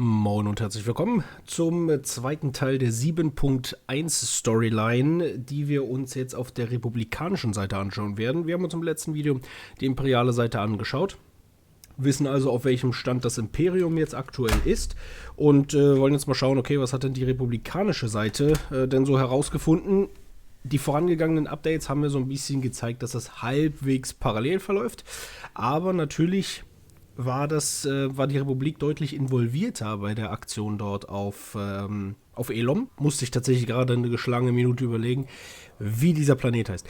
Moin und herzlich willkommen zum zweiten Teil der 7.1 Storyline, die wir uns jetzt auf der republikanischen Seite anschauen werden. Wir haben uns im letzten Video die imperiale Seite angeschaut, wissen also, auf welchem Stand das Imperium jetzt aktuell ist und wollen jetzt mal schauen, okay, was hat denn die republikanische Seite denn so herausgefunden? Die vorangegangenen Updates haben mir so ein bisschen gezeigt, dass das halbwegs parallel verläuft, aber natürlich war die Republik deutlich involvierter bei der Aktion dort auf Elom. Musste ich tatsächlich gerade eine geschlagene Minute überlegen, wie dieser Planet heißt.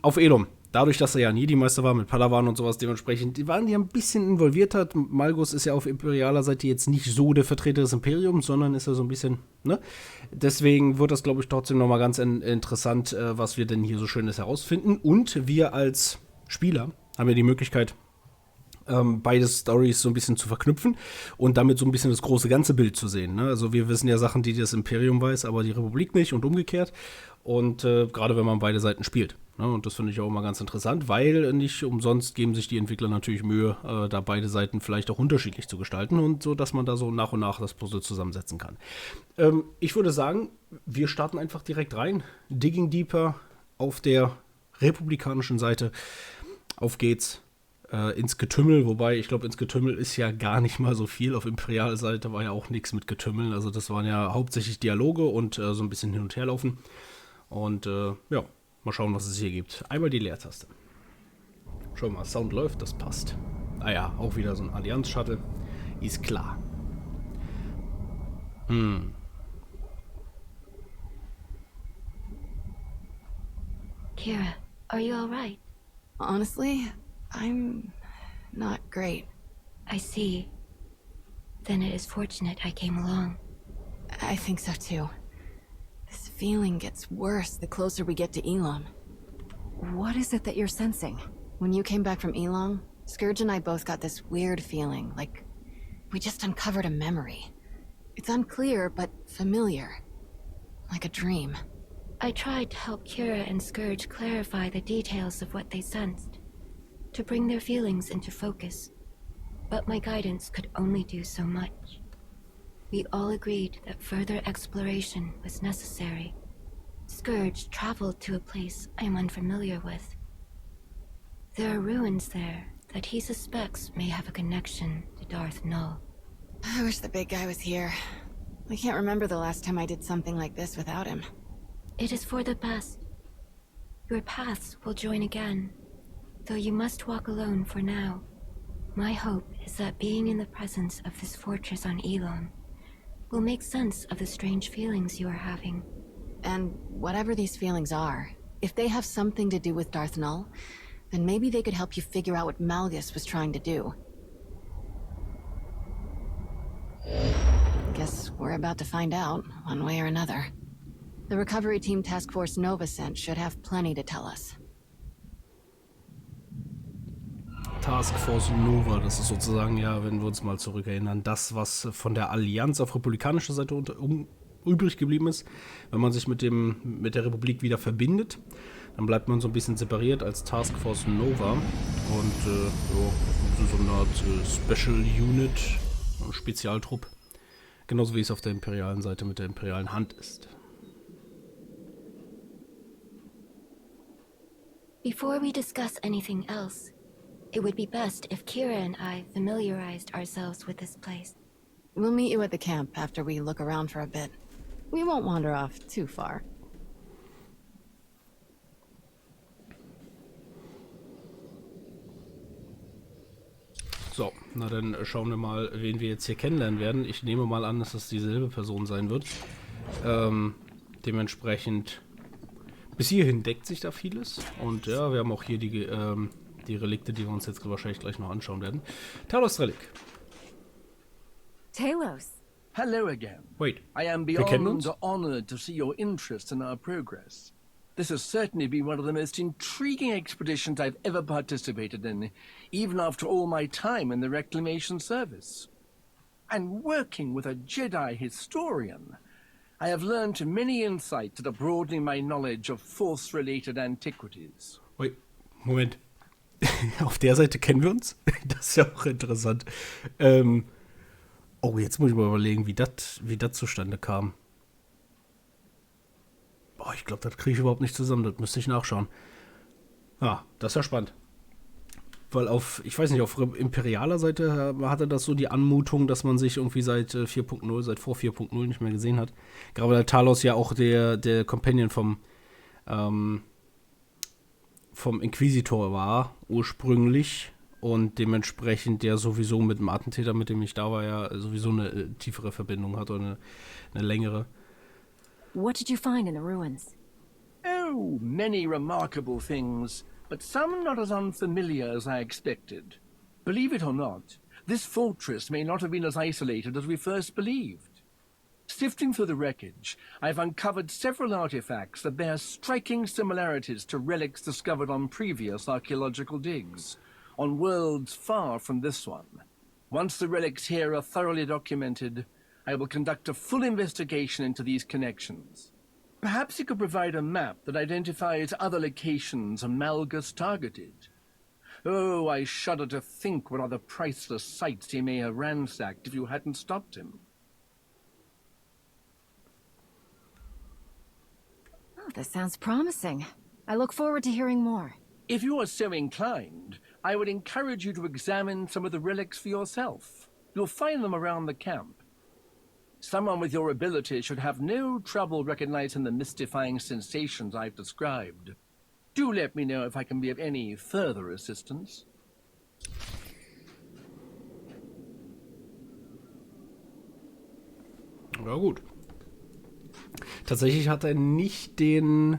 Auf Elom. Dadurch, dass er ja ein Jedi-Meister war mit Padawan und sowas, dementsprechend waren die ein bisschen involvierter. Malgus ist ja auf imperialer Seite jetzt nicht so der Vertreter des Imperiums, sondern ist ja so ein bisschen, ne? Deswegen wird das, glaube ich, trotzdem nochmal ganz interessant, was wir denn hier so Schönes herausfinden. Und wir als Spieler haben ja die Möglichkeit, beide Storys so ein bisschen zu verknüpfen und damit so ein bisschen das große ganze Bild zu sehen. Ne? Also wir wissen ja Sachen, die das Imperium weiß, aber die Republik nicht und umgekehrt. Und gerade wenn man beide Seiten spielt. Ne? Und das finde ich auch immer ganz interessant, weil nicht umsonst geben sich die Entwickler natürlich Mühe, da beide Seiten vielleicht auch unterschiedlich zu gestalten und so, dass man da so nach und nach das Puzzle zusammensetzen kann. Ich würde sagen, wir starten einfach direkt rein. Digging Deeper auf der republikanischen Seite. Auf geht's. Ins Getümmel, wobei ich glaube, ins Getümmel ist ja gar nicht mal so viel. Auf Imperialseite war ja auch nichts mit Getümmeln. Also das waren ja hauptsächlich Dialoge und so ein bisschen hin und her laufen. Und ja, mal schauen, was es hier gibt. Einmal die Leertaste. Schau mal, Sound läuft, das passt. Ah ja, auch wieder so ein Allianz-Shuttle. Ist klar. Kira, are you alright? Honestly, I'm not great. I see. Then it is fortunate I came along. I think so too. This feeling gets worse the closer we get to Elon. What is it that you're sensing? When you came back from Elon, Scourge and I both got this weird feeling, like we just uncovered a memory. It's unclear, but familiar. Like a dream. I tried to help Kira and Scourge clarify the details of what they sensed, to bring their feelings into focus. But my guidance could only do so much. We all agreed that further exploration was necessary. Scourge traveled to a place I am unfamiliar with. There are ruins there that he suspects may have a connection to Darth Null. I wish the big guy was here. I can't remember the last time I did something like this without him. It is for the best. Your paths will join again, though you must walk alone for now. My hope is that being in the presence of this fortress on Elon will make sense of the strange feelings you are having. And whatever these feelings are, if they have something to do with Darth Null, then maybe they could help you figure out what Malgus was trying to do. Guess we're about to find out, one way or another. The recovery team Task Force Nova sent should have plenty to tell us. Task Force Nova, das ist sozusagen, ja, wenn wir uns mal zurückerinnern, das, was von der Allianz auf republikanischer Seite übrig geblieben ist. Wenn man sich mit der Republik wieder verbindet, dann bleibt man so ein bisschen separiert als Task Force Nova und so eine Art Special Unit, ein Spezialtrupp. Genauso wie es auf der imperialen Seite mit der imperialen Hand ist. Before we discuss anything else, it would be best if Kira and I familiarized ourselves with this place. We'll meet you at the camp after we look around for a bit. We won't wander off too far. So, na dann schauen wir mal, wen wir jetzt hier kennenlernen werden. Ich nehme mal an, dass das dieselbe Person sein wird. Dementsprechend, bis hierhin deckt sich da vieles. Und ja, wir haben auch hier die Relikte, die wir uns jetzt wahrscheinlich gleich noch anschauen werden. Talos Relik. Talos. Hello again. Wait, I am wir kennen uns? beyond honored to see your interest in our progress. This has certainly been one of the most intriguing expeditions I've ever participated in, even after all my time in the Reclamation Service. And working with a Jedi historian, I have learned many insights that are broadening my knowledge of Force-related antiquities. Wait, Moment. Auf der Seite kennen wir uns? Das ist ja auch interessant. Oh, jetzt muss ich mal überlegen, wie das zustande kam. Boah, ich glaube, das kriege ich überhaupt nicht zusammen. Das müsste ich nachschauen. Ah, das ist ja spannend. Weil ich weiß nicht, auf imperialer Seite hatte das so die Anmutung, dass man sich irgendwie seit 4.0, seit vor 4.0 nicht mehr gesehen hat. Gerade weil Talos ja auch der Companion vom Inquisitor war, ursprünglich. Und dementsprechend der sowieso mit dem Attentäter, mit dem ich da war, ja sowieso eine tiefere Verbindung hat oder eine längere. What did you find in the ruins? Oh, many remarkable things, but some not as unfamiliar as I expected. Believe it or not, this fortress may not have been as isolated as we first believed. Sifting through the wreckage, I've uncovered several artifacts that bear striking similarities to relics discovered on previous archaeological digs, on worlds far from this one. Once the relics here are thoroughly documented, I will conduct a full investigation into these connections. Perhaps you could provide a map that identifies other locations Malgus targeted. Oh, I shudder to think what other priceless sites he may have ransacked if you hadn't stopped him. Oh, this sounds promising. I look forward to hearing more. If you are so inclined, I would encourage you to examine some of the relics for yourself. You'll find them around the camp. Someone with your ability should have no trouble recognizing the mystifying sensations I've described. Do let me know if I can be of any further assistance. Ja, gut. Tatsächlich hat er nicht den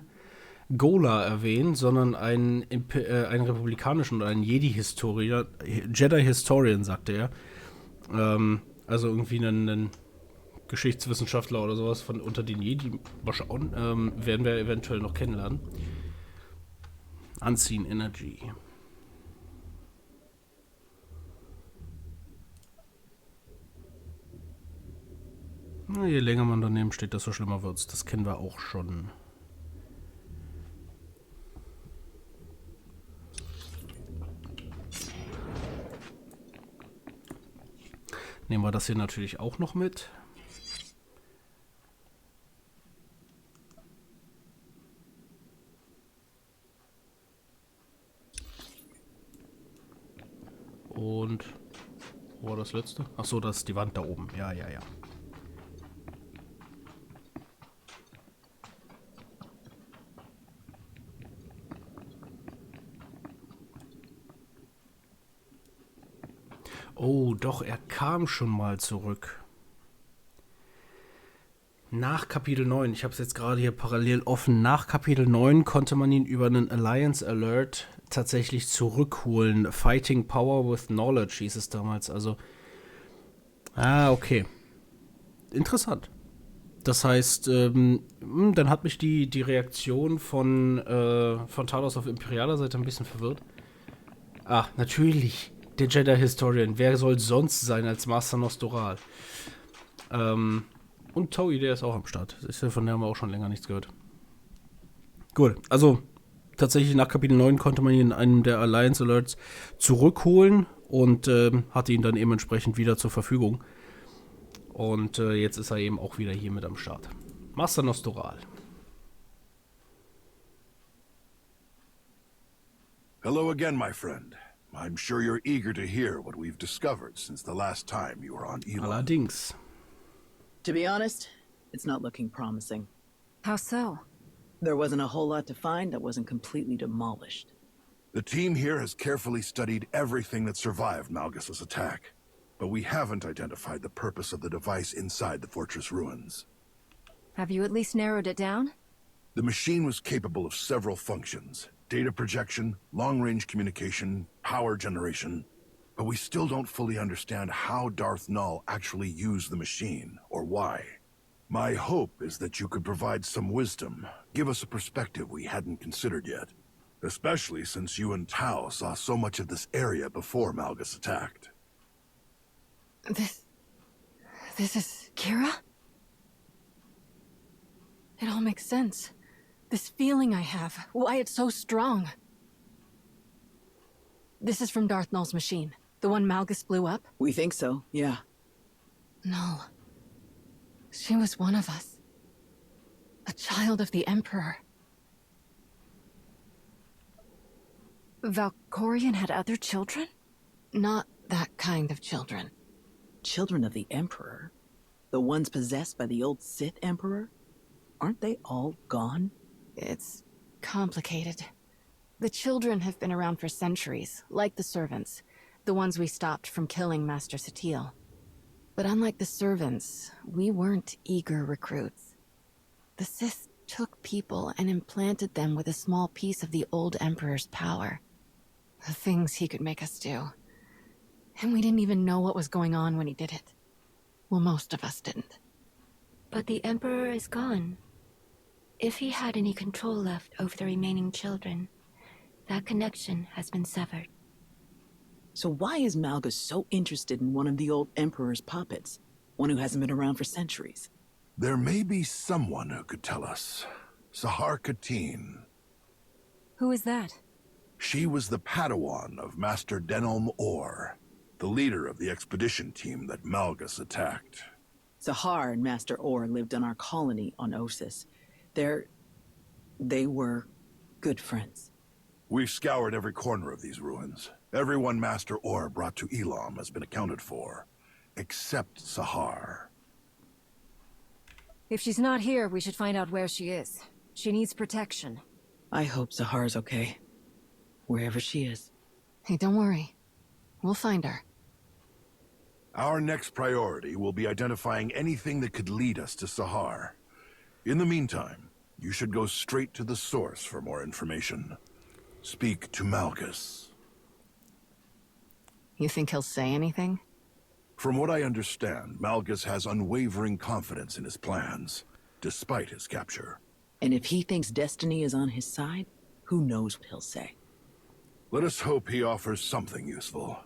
Gola erwähnt, sondern einen republikanischen oder einen Jedi-Historian, sagte er. Also irgendwie einen Geschichtswissenschaftler oder sowas von unter den Jedi. Mal schauen, werden wir eventuell noch kennenlernen. Unseen Energy. Na, je länger man daneben steht, desto schlimmer wird's. Das kennen wir auch schon. Nehmen wir das hier natürlich auch noch mit. Und wo war das letzte? Achso, das ist die Wand da oben. Ja, ja, ja. Oh, doch, er kam schon mal zurück. Nach Kapitel 9, ich habe es jetzt gerade hier parallel offen, nach Kapitel 9 konnte man ihn über einen Alliance Alert tatsächlich zurückholen. Fighting Power with Knowledge hieß es damals, also... okay. Interessant. Das heißt, dann hat mich die Reaktion von Talos auf imperialer Seite ein bisschen verwirrt. Ah, natürlich, der Jedi-Historian. Wer soll sonst sein als Master Nostoral? Und Toei, der ist auch am Start. Von der haben wir auch schon länger nichts gehört. Gut, also tatsächlich nach Kapitel 9 konnte man ihn in einem der Alliance Alerts zurückholen und hatte ihn dann eben entsprechend wieder zur Verfügung. Und jetzt ist er eben auch wieder hier mit am Start. Master Nostoral. Hello again, my friend. I'm sure you're eager to hear what we've discovered since the last time you were on Elon. Allerdings. To be honest, it's not looking promising. How so? There wasn't a whole lot to find that wasn't completely demolished. The team here has carefully studied everything that survived Malgus's attack, but we haven't identified the purpose of the device inside the fortress ruins. Have you at least narrowed it down? The machine was capable of several functions: data projection, long-range communication, power generation. But we still don't fully understand how Darth Null actually used the machine, or why. My hope is that you could provide some wisdom, give us a perspective we hadn't considered yet. Especially since you and Tao saw so much of this area before Malgus attacked. This is Kira? It all makes sense. This feeling I have, why it's so strong. This is from Darth Null's machine, the one Malgus blew up? We think so, yeah. No. She was one of us. A child of the Emperor. Valkorion had other children? Not that kind of children. Children of the Emperor? The ones possessed by the old Sith Emperor? Aren't they all gone? It's complicated. The children have been around for centuries, like the servants, the ones we stopped from killing Master Satil. But unlike the servants, we weren't eager recruits. The Sith took people and implanted them with a small piece of the old Emperor's power. The things he could make us do. And we didn't even know what was going on when he did it. Well, most of us didn't. But the Emperor is gone. If he had any control left over the remaining children, that connection has been severed. So why is Malgus so interested in one of the old Emperor's puppets? One who hasn't been around for centuries? There may be someone who could tell us. Sahar Katin. Who is that? She was the Padawan of Master Denholm Orr, the leader of the expedition team that Malgus attacked. Sahar and Master Orr lived on our colony on Osis. They were good friends. We've scoured every corner of these ruins. Everyone Master Orr brought to Elam has been accounted for, except Sahar. If she's not here, we should find out where she is. She needs protection. I hope Sahar's okay. Wherever she is. Hey, don't worry. We'll find her. Our next priority will be identifying anything that could lead us to Sahar. In the meantime, you should go straight to the source for more information. Speak to Malgus. You think he'll say anything? From what I understand, Malgus has unwavering confidence in his plans, despite his capture. And if he thinks destiny is on his side, who knows what he'll say. Let us hope he offers something useful.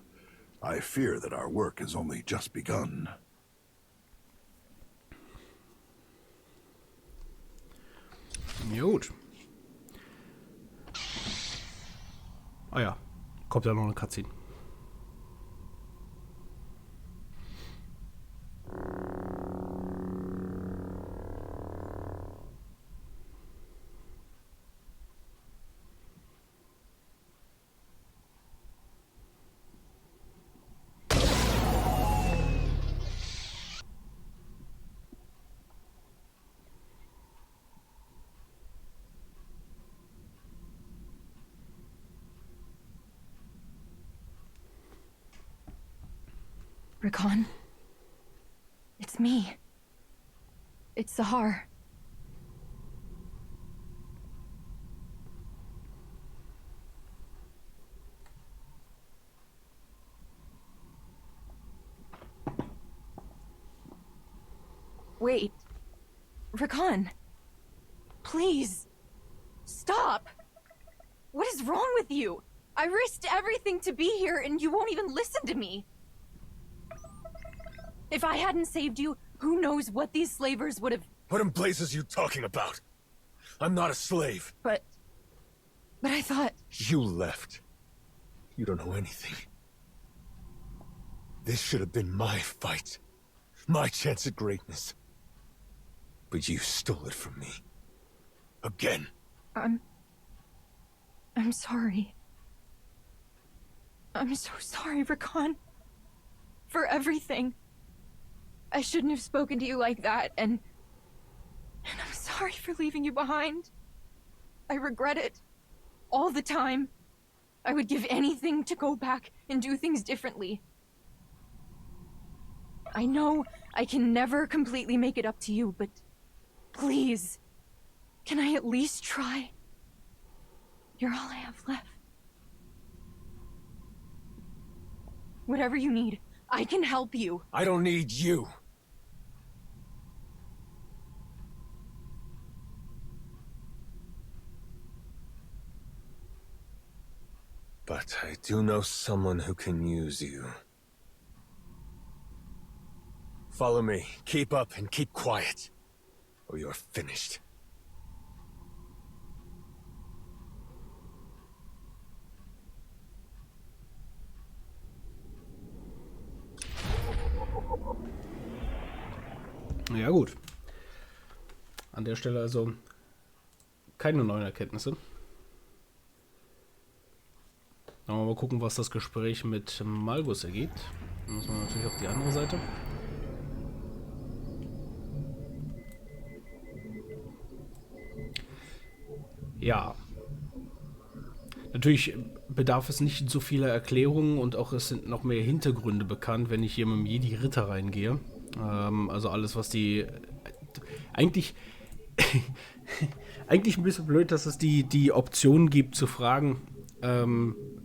I fear that our work has only just begun. Gut. Ah ja, kommt ja noch eine Cutscene. Rakan. It's me. It's Sahar. Wait. Rakan. Please. Stop. What is wrong with you? I risked everything to be here and you won't even listen to me. If I hadn't saved you, who knows what these slavers would have... What in blazes are you talking about? I'm not a slave. But I thought... You left. You don't know anything. This should have been my fight. My chance at greatness. But you stole it from me. Again. I'm sorry. I'm so sorry, Rakan. For everything. I shouldn't have spoken to you like that, and I'm sorry for leaving you behind. I regret it. All the time. I would give anything to go back and do things differently. I know I can never completely make it up to you, but please, can I at least try? You're all I have left. Whatever you need, I can help you. I don't need you. But I do know someone who can use you. Follow me. Keep up and keep quiet, or you're finished. Ja gut. An der Stelle also keine neuen Erkenntnisse. Dann mal gucken, was das Gespräch mit Malgus ergibt. Dann muss man natürlich auf die andere Seite. Ja. Natürlich bedarf es nicht so vieler Erklärungen und auch es sind noch mehr Hintergründe bekannt, wenn ich hier mit dem Jedi-Ritter reingehe. Also alles, was die... Eigentlich... eigentlich ein bisschen blöd, dass es die Option gibt zu fragen,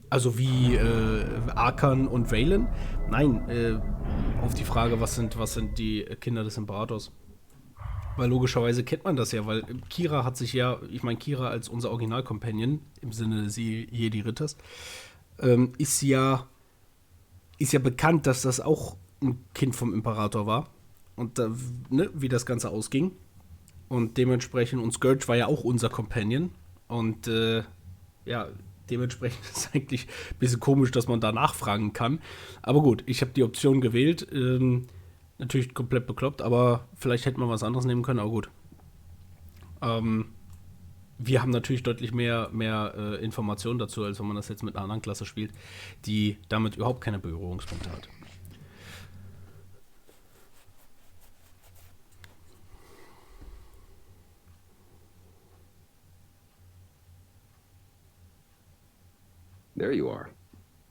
also wie Arkan und Valen. Nein, auf die Frage, was sind die Kinder des Imperators? Weil logischerweise kennt man das ja, weil Kira hat sich ja, ich meine Kira als unser Original-Companion im Sinne des Jedi-Ritters, ist ja bekannt, dass das auch ein Kind vom Imperator war und ne, wie das Ganze ausging. Und dementsprechend, und Scourge war ja auch unser Companion und ja, dementsprechend ist es eigentlich ein bisschen komisch, dass man da nachfragen kann. Aber gut, ich habe die Option gewählt. Natürlich komplett bekloppt, aber vielleicht hätte man was anderes nehmen können, aber gut. Wir haben natürlich deutlich mehr Informationen dazu, als wenn man das jetzt mit einer anderen Klasse spielt, die damit überhaupt keine Berührungspunkte hat. There you are.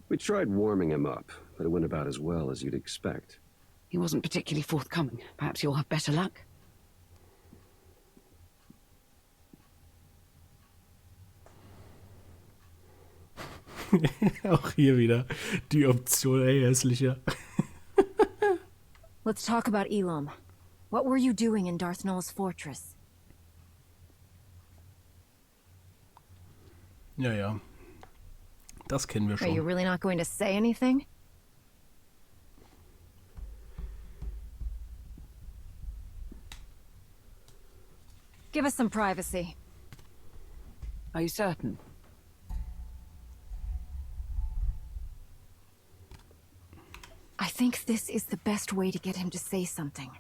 We tried warming him up, but it went about as well as you'd expect. He wasn't particularly forthcoming. Perhaps you'll have better luck. Auch hier wieder die Option, ey, hässlicher. Let's talk about Elam. What were you doing in Darth Nul's fortress? Ja. Das kennen wir schon. Are you really not going to say anything? Give us some privacy. Are you certain? I think this is the best way to get him to say something.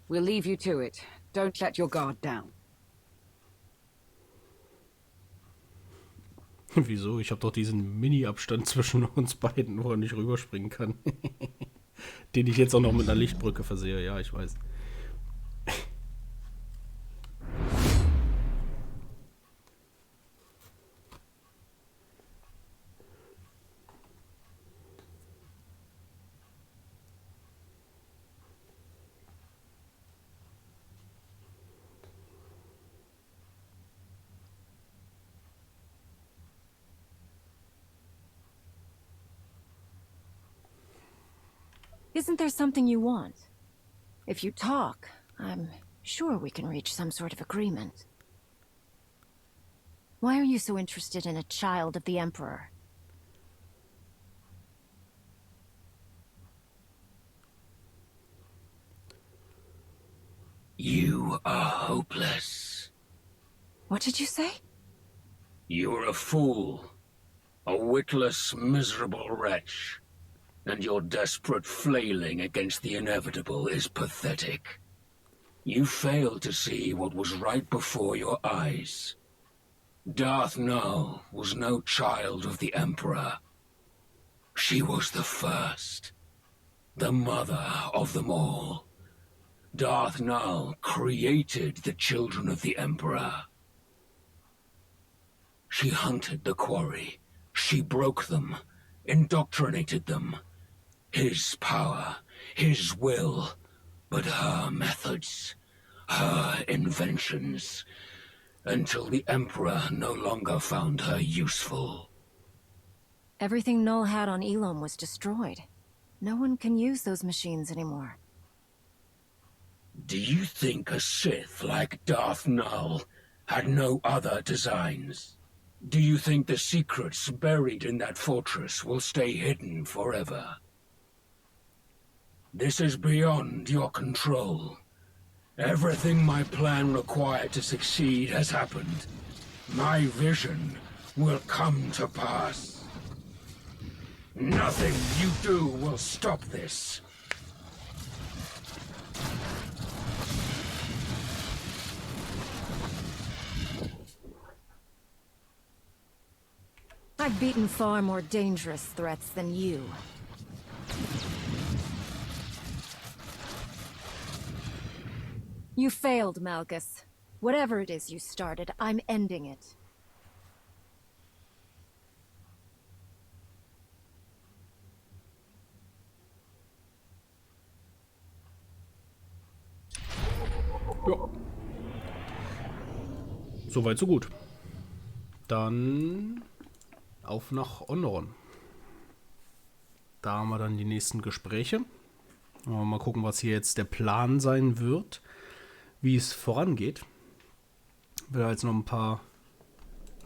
We'll leave you to it. Don't let your guard down. Wieso? Ich habe doch diesen Mini-Abstand zwischen uns beiden, wo er nicht rüberspringen kann. Den ich jetzt auch noch mit einer Lichtbrücke versehe. Ja, ich weiß. Isn't there something you want? If you talk, I'm sure we can reach some sort of agreement. Why are you so interested in a child of the Emperor? You are hopeless. What did you say? You're a fool. A witless, miserable wretch. And your desperate flailing against the inevitable is pathetic. You failed to see what was right before your eyes. Darth Nul was no child of the Emperor. She was the first, the mother of them all. Darth Nul created the children of the Emperor. She hunted the quarry. She broke them, indoctrinated them. His power, his will, but her methods, her inventions, until the Emperor no longer found her useful. Everything Nul had on Elam was destroyed. No one can use those machines anymore. Do you think a Sith like Darth Nul had no other designs? Do you think the secrets buried in that fortress will stay hidden forever? This is beyond your control. Everything my plan required to succeed has happened. My vision will come to pass. Nothing you do will stop this. I've beaten far more dangerous threats than you. You failed, Malgus. Whatever it is you started, I'm ending it. Ja. Soweit, so gut. Dann auf nach Onoron. Da haben wir dann die nächsten Gespräche. Mal gucken, was hier jetzt der Plan sein wird, wie es vorangeht. Ich will jetzt noch ein paar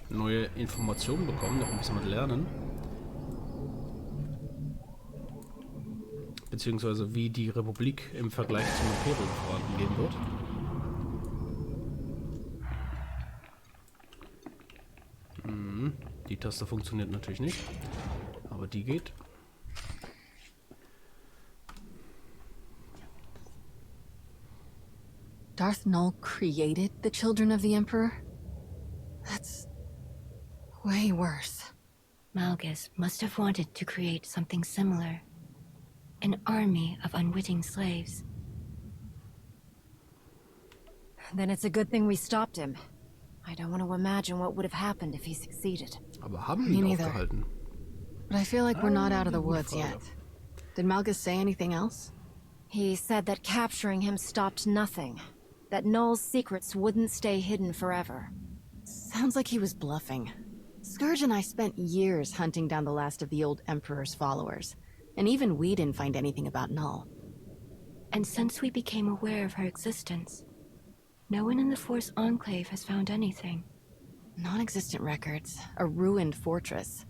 neue Informationen bekommen, noch ein bisschen was lernen. Beziehungsweise wie die Republik im Vergleich zum Imperium vorangehen wird. Die Taste funktioniert natürlich nicht, aber die geht. Darth Null created the children of the Emperor? That's way worse. Malgus must have wanted to create something similar. An army of unwitting slaves. Then it's a good thing we stopped him. I don't want to imagine what would have happened if he succeeded. Aber haben wir ihn aufgehalten? But I feel like we're not out of the woods yet. Did Malgus say anything else? He said that capturing him stopped nothing. That Null's secrets wouldn't stay hidden forever. Sounds like he was bluffing. Scourge and I spent years hunting down the last of the old Emperor's followers. And even we didn't find anything about Null. And since we became aware of her existence, no one in the Force Enclave has found anything. Non-existent records, a ruined fortress.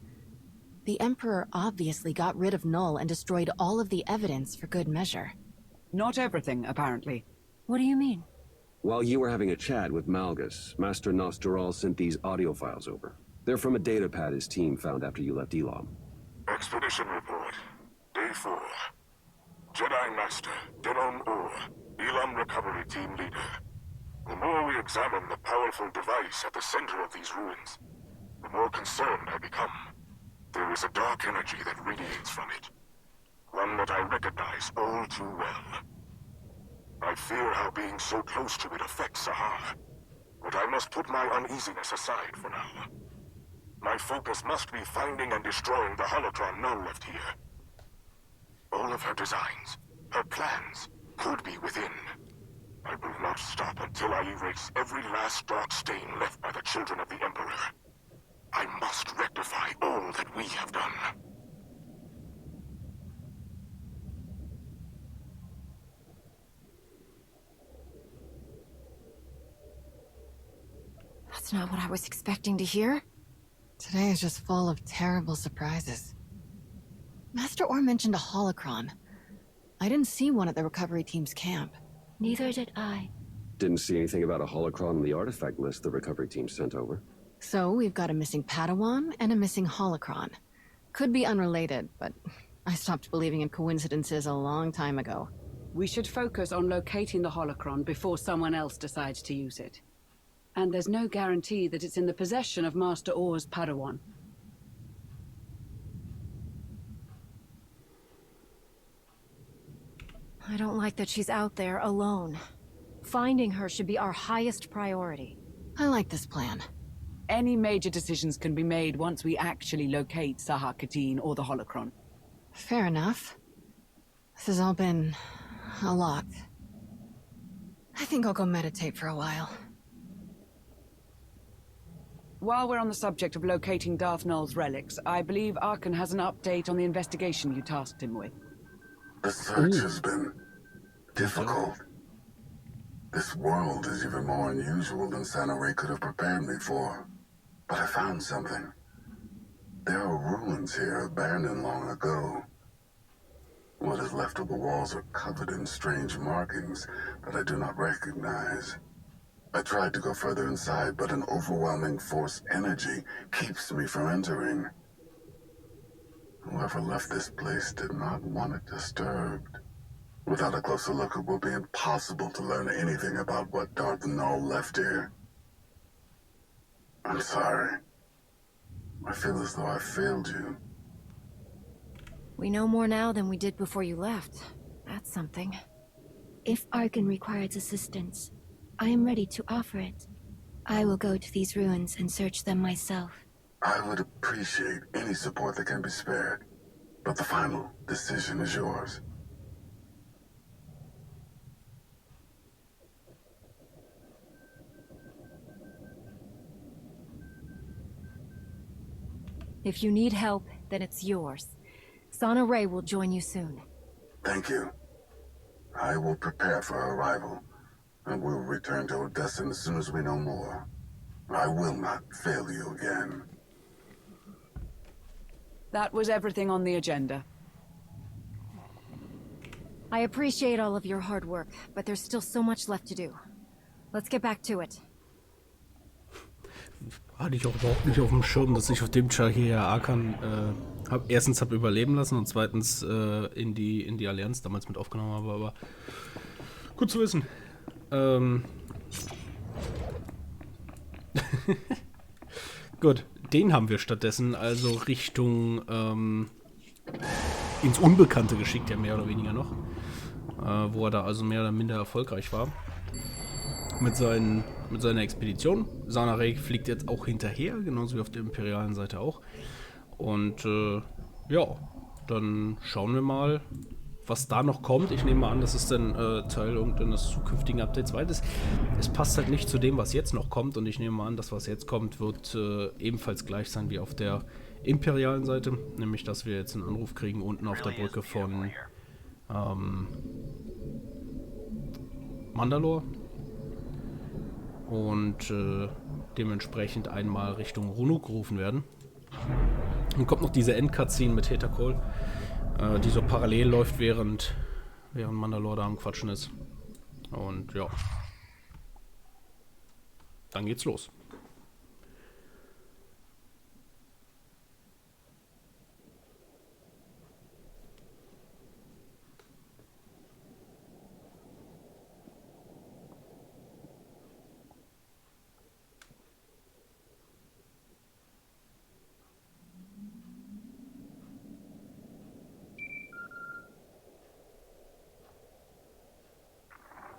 The Emperor obviously got rid of Null and destroyed all of the evidence for good measure. Not everything, apparently. What do you mean? While you were having a chat with Malgus, Master Nostoral sent these audio files over. They're from a datapad his team found after you left Elam. Expedition report. Day 4. Jedi Master, Denon Or, Elam Recovery Team Leader. The more we examine the powerful device at the center of these ruins, the more concerned I become. There is a dark energy that radiates from it. One that I recognize all too well. I fear how being so close to it affects Sahar, but I must put my uneasiness aside for now. My focus must be finding and destroying the holocron Null left here. All of her designs, her plans, could be within. I will not stop until I erase every last dark stain left by the children of the Emperor. I must rectify all that we have done. That's not what I was expecting to hear. Today is just full of terrible surprises. Master Orr mentioned a holocron. I didn't see one at the recovery team's camp. Neither did I. Didn't see anything about a holocron on the artifact list the recovery team sent over. So we've got a missing Padawan and a missing holocron. Could be unrelated, but I stopped believing in coincidences a long time ago. We should focus on locating the holocron before someone else decides to use it. And there's no guarantee that it's in the possession of Master Orr's Padawan. I don't like that she's out there alone. Finding her should be our highest priority. I like this plan. Any major decisions can be made once we actually locate Sahar Katin or the holocron. Fair enough. This has all been a lot. I think I'll go meditate for a while. While we're on the subject of locating Darth Null's relics, I believe Arkan has an update on the investigation you tasked him with. The search has been difficult. This world is even more unusual than Santa Ray could have prepared me for. But I found something. There are ruins here abandoned long ago. What is left of the walls are covered in strange markings that I do not recognize. I tried to go further inside, but an overwhelming force energy keeps me from entering. Whoever left this place did not want it disturbed. Without a closer look, it will be impossible to learn anything about what Darth Null left here. I'm sorry. I feel as though I failed you. We know more now than we did before you left. That's something. If Argon requires assistance, I am ready to offer it. I will go to these ruins and search them myself. I would appreciate any support that can be spared, but the final decision is yours. If you need help, then it's yours. Sana Ray will join you soon. Thank you. I will prepare for her arrival, and we'll return to Odessa as soon as we know more. I will not fail you again. That was everything on the agenda. I appreciate all of your hard work, but there's still so much left to do. Let's get back to it. Hatte ich auch überhaupt nicht auf dem Schirm, dass ich auf dem Char hier ja Arkan erstens habe überleben lassen und zweitens in die Allianz damals mit aufgenommen habe, aber gut zu wissen. Gut, den haben wir stattdessen also Richtung ins Unbekannte geschickt, ja mehr oder weniger noch. Wo er da also mehr oder minder erfolgreich war. Mit seiner Expedition. Sana Ray fliegt jetzt auch hinterher, genauso wie auf der imperialen Seite auch. Und ja, dann schauen wir mal, was da noch kommt. Ich nehme mal an, das ist dann Teil irgendeines zukünftigen Updates, weil es passt halt nicht zu dem, was jetzt noch kommt. Und ich nehme mal an, das, was jetzt kommt, wird ebenfalls gleich sein wie auf der imperialen Seite. Nämlich, dass wir jetzt einen Anruf kriegen unten auf der Brücke von Mandalore. Und dementsprechend einmal Richtung Runuk gerufen werden. Dann kommt noch diese Endcutscene mit Hetakol, die so parallel läuft, während Mandalore da am Quatschen ist. Und ja, dann geht's los.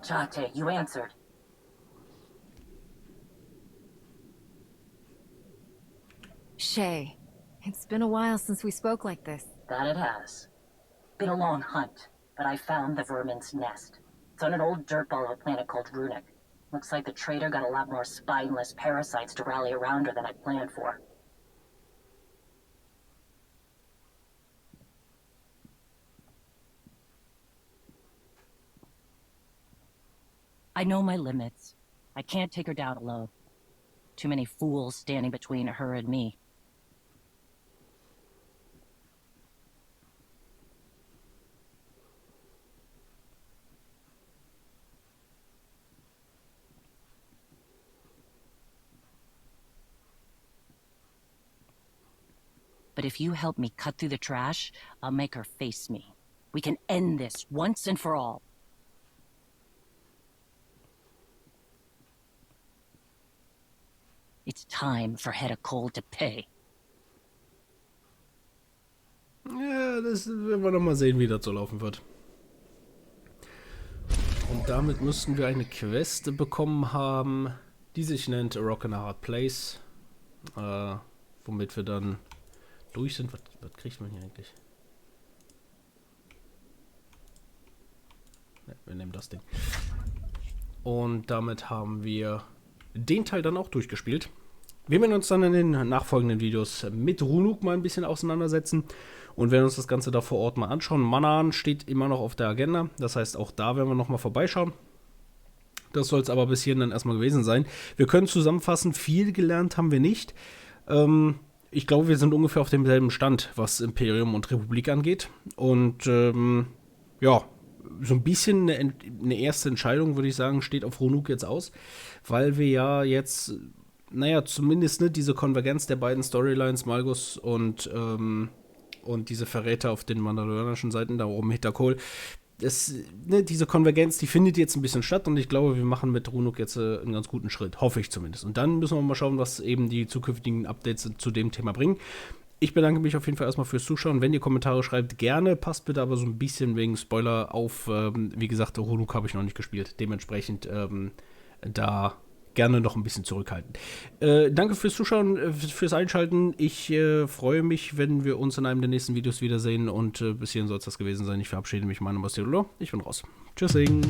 Jate, you answered. Shay, it's been a while since we spoke like this. That it has. Been a long hunt, but I found the vermin's nest. It's on an old dirtball of a planet called Runic. Looks like the traitor got a lot more spineless parasites to rally around her than I planned for. I know my limits. I can't take her down alone. Too many fools standing between her and me. But if you help me cut through the trash, I'll make her face me. We can end this once and for all. It's time for Hetakol to pay. Ja, das werden wir noch mal sehen, wie das so laufen wird. Und damit müssten wir eine Quest bekommen haben, die sich nennt A Rock in a Hard Place. Womit wir dann durch sind. Was kriegt man hier eigentlich? Ja, wir nehmen das Ding. Und damit haben wir den Teil dann auch durchgespielt. Wir werden uns dann in den nachfolgenden Videos mit Runuk mal ein bisschen auseinandersetzen und werden uns das Ganze da vor Ort mal anschauen. Manaan steht immer noch auf der Agenda, das heißt auch da werden wir noch mal vorbeischauen. Das soll es aber bis hierhin dann erstmal gewesen sein. Wir können zusammenfassen, viel gelernt haben wir nicht. Ich glaube, wir sind ungefähr auf demselben Stand, was Imperium und Republik angeht. Und ja, so ein bisschen eine erste Entscheidung, würde ich sagen, steht auf Runuk jetzt aus, weil wir ja jetzt, naja, zumindest ne, diese Konvergenz der beiden Storylines, Malgus und diese Verräter auf den mandalorianischen Seiten, da oben Hetakol, diese Konvergenz, die findet jetzt ein bisschen statt und ich glaube, wir machen mit Runuk jetzt einen ganz guten Schritt, hoffe ich zumindest. Und dann müssen wir mal schauen, was eben die zukünftigen Updates zu dem Thema bringen. Ich bedanke mich auf jeden Fall erstmal fürs Zuschauen. Wenn ihr Kommentare schreibt, gerne. Passt bitte aber so ein bisschen wegen Spoiler auf. Wie gesagt, Runuk habe ich noch nicht gespielt. Dementsprechend da gerne noch ein bisschen zurückhalten. Danke fürs Zuschauen, fürs Einschalten. Ich freue mich, wenn wir uns in einem der nächsten Videos wiedersehen. Und bis hierhin soll es das gewesen sein. Ich verabschiede mich. Mein Name ist Theodor. Ich bin raus. Tschüssing.